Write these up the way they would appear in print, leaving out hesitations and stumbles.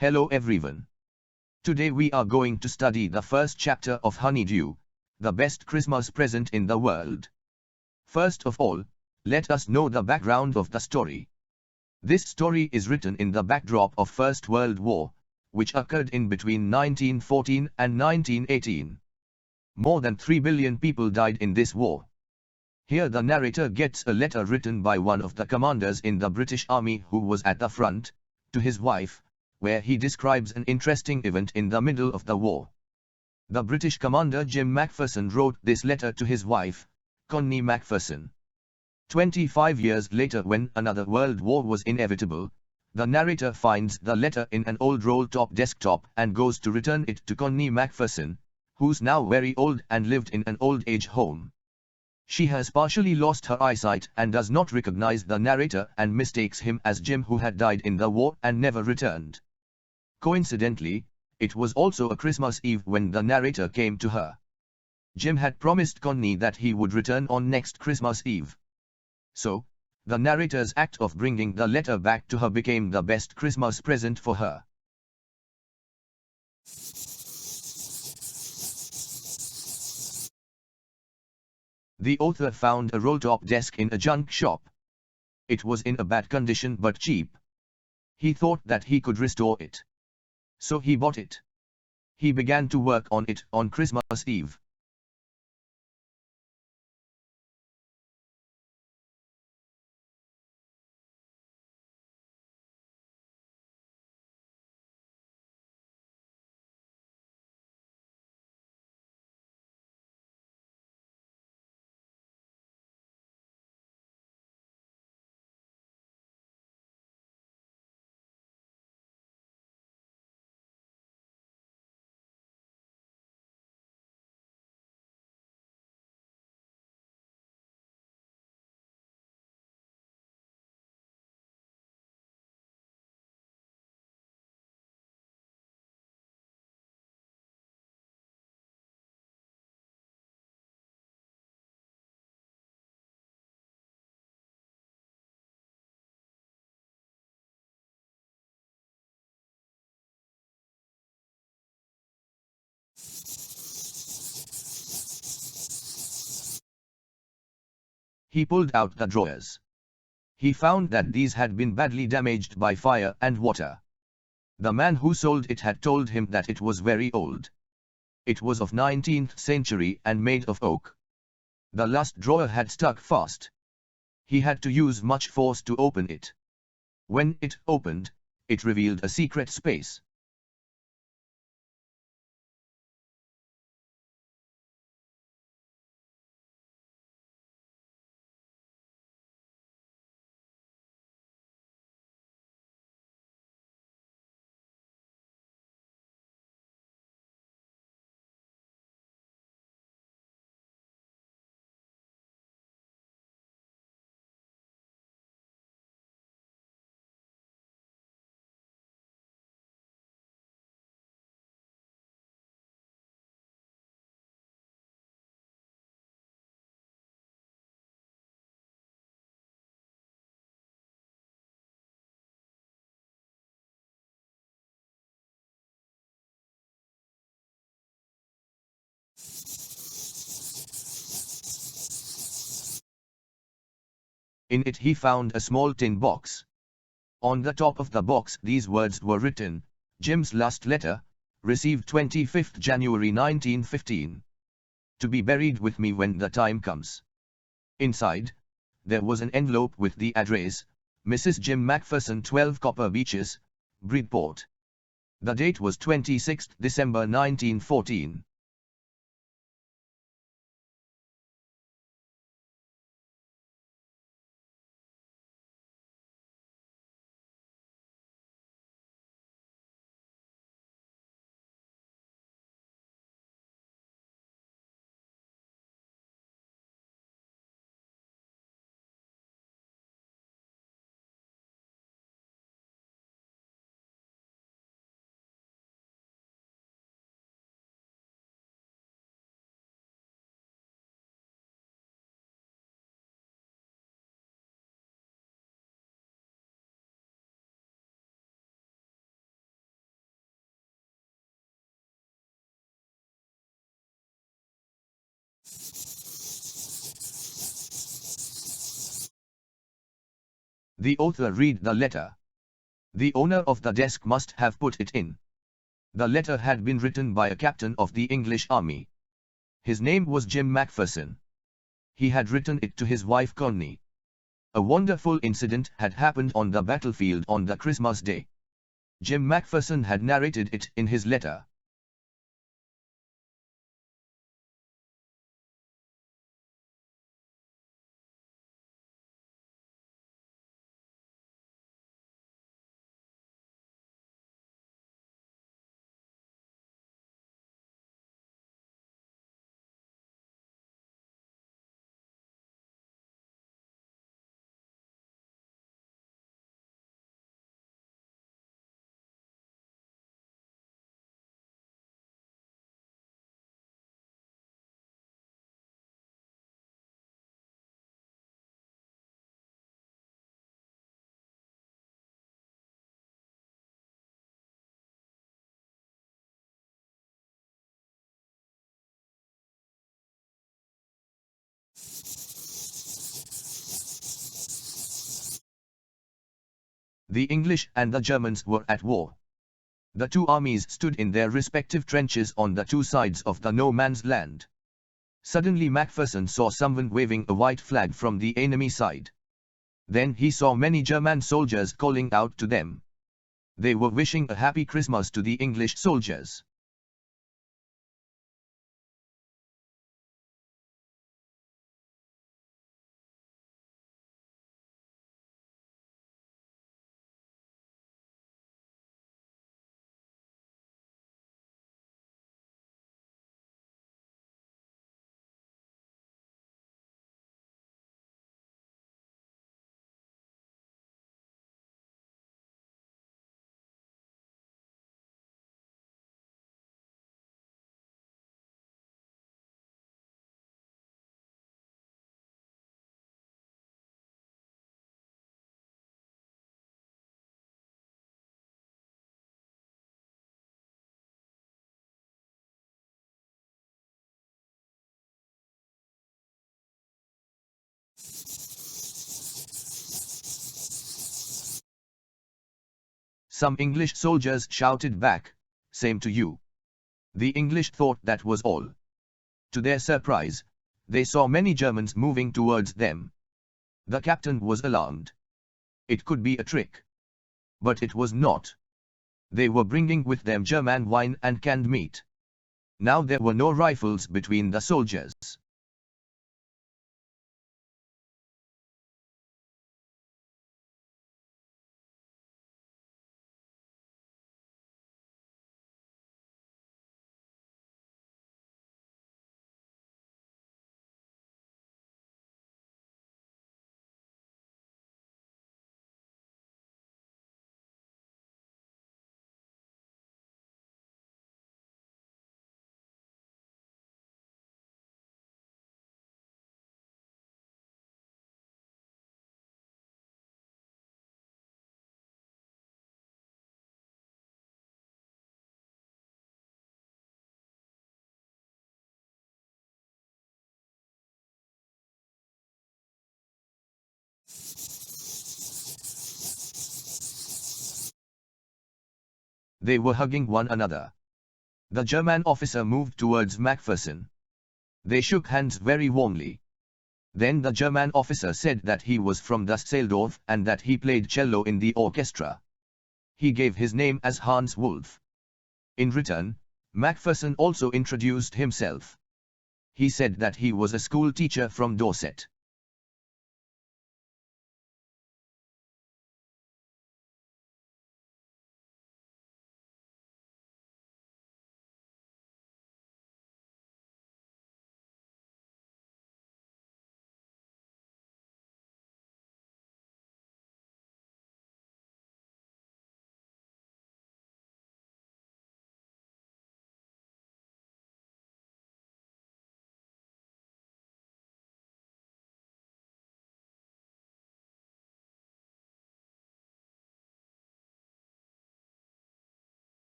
Hello everyone. Today we are going to study the first chapter of Honeydew, the best Christmas present in the world. First of all, let us know the background of the story. This story is written in the backdrop of First World War, which occurred in between 1914 and 1918. More than 3 billion people died in this war. Here the narrator gets a letter written by one of the commanders in the British Army who was at the front, to his wife, where he describes an interesting event in the middle of the war. The British commander Jim Macpherson wrote this letter to his wife, Connie Macpherson. 25 years later, when another world war was inevitable, the narrator finds the letter in an old roll-top desktop and goes to return it to Connie Macpherson, who's now very old and lived in an old age home. She has partially lost her eyesight and does not recognize the narrator and mistakes him as Jim, who had died in the war and never returned. Coincidentally, it was also a Christmas Eve when the narrator came to her. Jim had promised Connie that he would return on next Christmas Eve. So, the narrator's act of bringing the letter back to her became the best Christmas present for her. The author found a roll-top desk in a junk shop. It was in a bad condition but cheap. He thought that he could restore it. So he bought it. He began to work on it on Christmas Eve. He pulled out the drawers. He found that these had been badly damaged by fire and water. The man who sold it had told him that it was very old. It was of 19th century and made of oak. The last drawer had stuck fast. He had to use much force to open it. When it opened, it revealed a secret space. In it he found a small tin box. On the top of the box these words were written, Jim's last letter, received 25th January 1915. To be buried with me when the time comes. Inside, there was an envelope with the address, Mrs. Jim Macpherson, 12 Copper Beeches, Bridport. The date was 26th December 1914. The author read the letter. The owner of the desk must have put it in. The letter had been written by a captain of the English army. His name was Jim Macpherson. He had written it to his wife Connie. A wonderful incident had happened on the battlefield on the Christmas day. Jim Macpherson had narrated it in his letter. The English and the Germans were at war. The two armies stood in their respective trenches on the two sides of the no man's land. Suddenly Macpherson saw someone waving a white flag from the enemy side. Then he saw many German soldiers calling out to them. They were wishing a happy Christmas to the English soldiers. Some English soldiers shouted back, "Same to you." The English thought that was all. To their surprise, they saw many Germans moving towards them. The captain was alarmed. It could be a trick. But it was not. They were bringing with them German wine and canned meat. Now there were no rifles between the soldiers. They were hugging one another. The German officer moved towards Macpherson. They shook hands very warmly. Then the German officer said that he was from Dusseldorf and that he played cello in the orchestra. He gave his name as Hans Wolf. In return, Macpherson also introduced himself. He said that he was a school teacher from Dorset.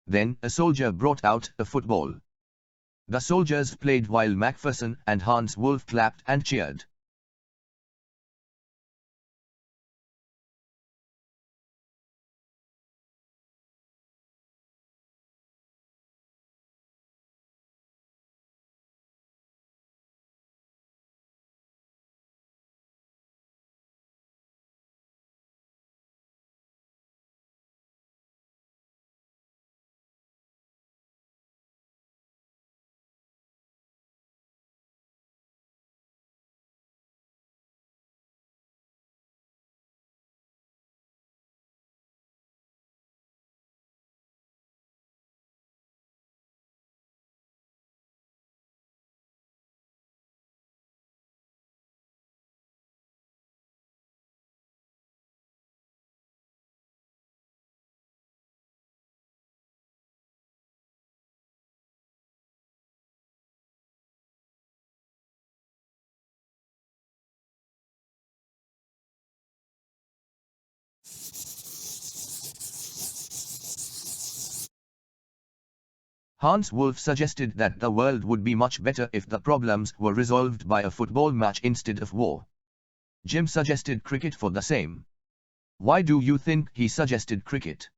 Then a soldier brought out a football. The soldiers played while Macpherson and Hans Wolf clapped and cheered. Hans Wolf suggested that the world would be much better if the problems were resolved by a football match instead of war. Jim suggested cricket for the same. Why do you think he suggested cricket?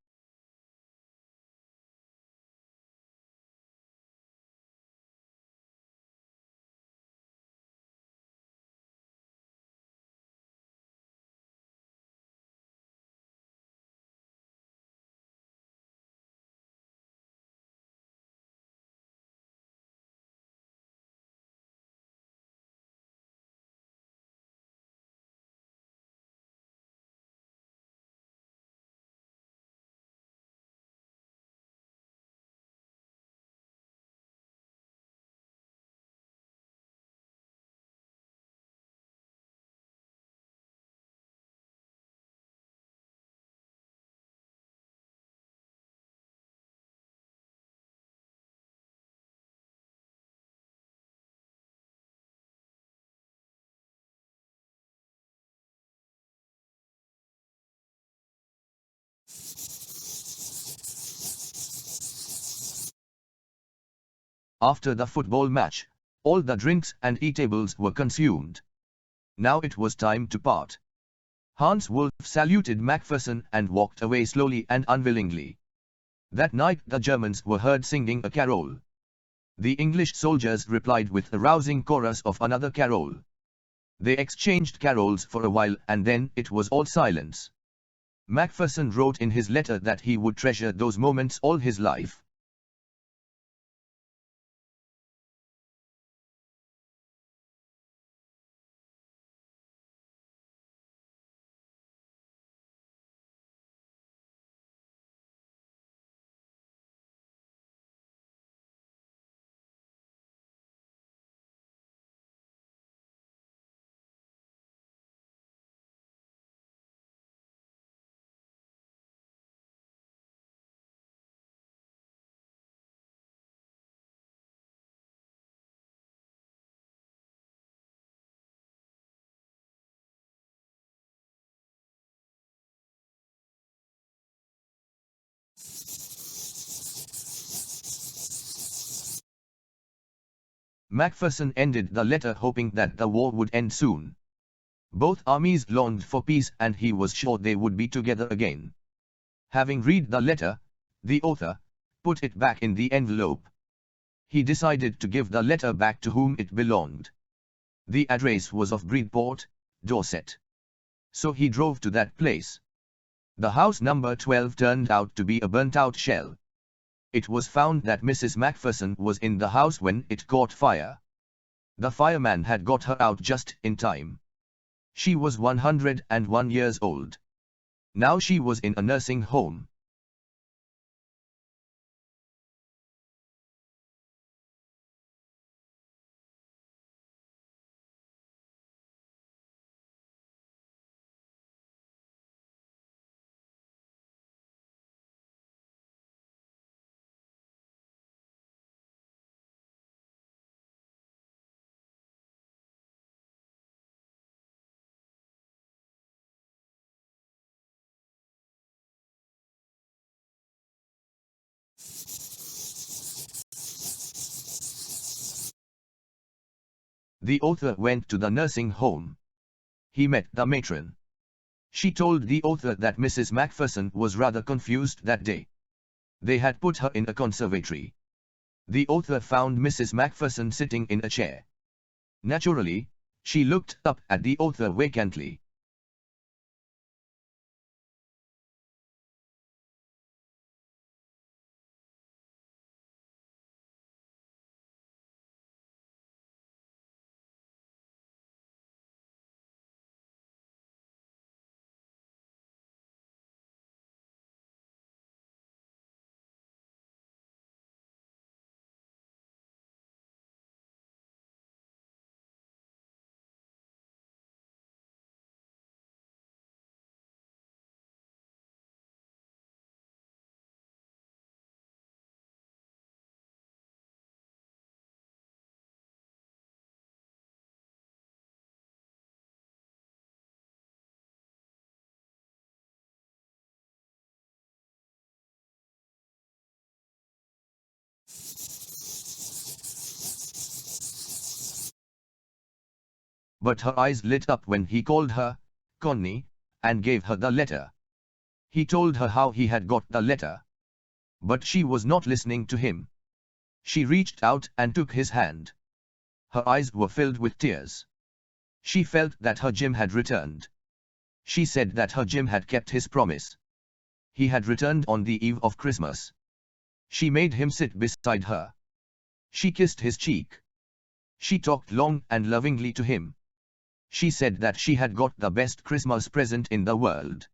After the football match, all the drinks and eatables were consumed. Now it was time to part. Hans Wolf saluted Macpherson and walked away slowly and unwillingly. That night the Germans were heard singing a carol. The English soldiers replied with a rousing chorus of another carol. They exchanged carols for a while and then it was all silence. Macpherson wrote in his letter that he would treasure those moments all his life. Macpherson ended the letter hoping that the war would end soon. Both armies longed for peace and he was sure they would be together again. Having read the letter, the author put it back in the envelope. He decided to give the letter back to whom it belonged. The address was of Bridport, Dorset. So he drove to that place. The house number 12 turned out to be a burnt-out shell. It was found that Mrs. Macpherson was in the house when it caught fire. The fireman had got her out just in time. She was 101 years old. Now she was in a nursing home. The author went to the nursing home. He met the matron. She told the author that Mrs. Macpherson was rather confused that day. They had put her in a conservatory. The author found Mrs. Macpherson sitting in a chair. Naturally, she looked up at the author vacantly. But her eyes lit up when he called her Connie, and gave her the letter. He told her how he had got the letter. But she was not listening to him. She reached out and took his hand. Her eyes were filled with tears. She felt that her Jim had returned. She said that her Jim had kept his promise. He had returned on the eve of Christmas. She made him sit beside her. She kissed his cheek. She talked long and lovingly to him. She said that she had got the best Christmas present in the world.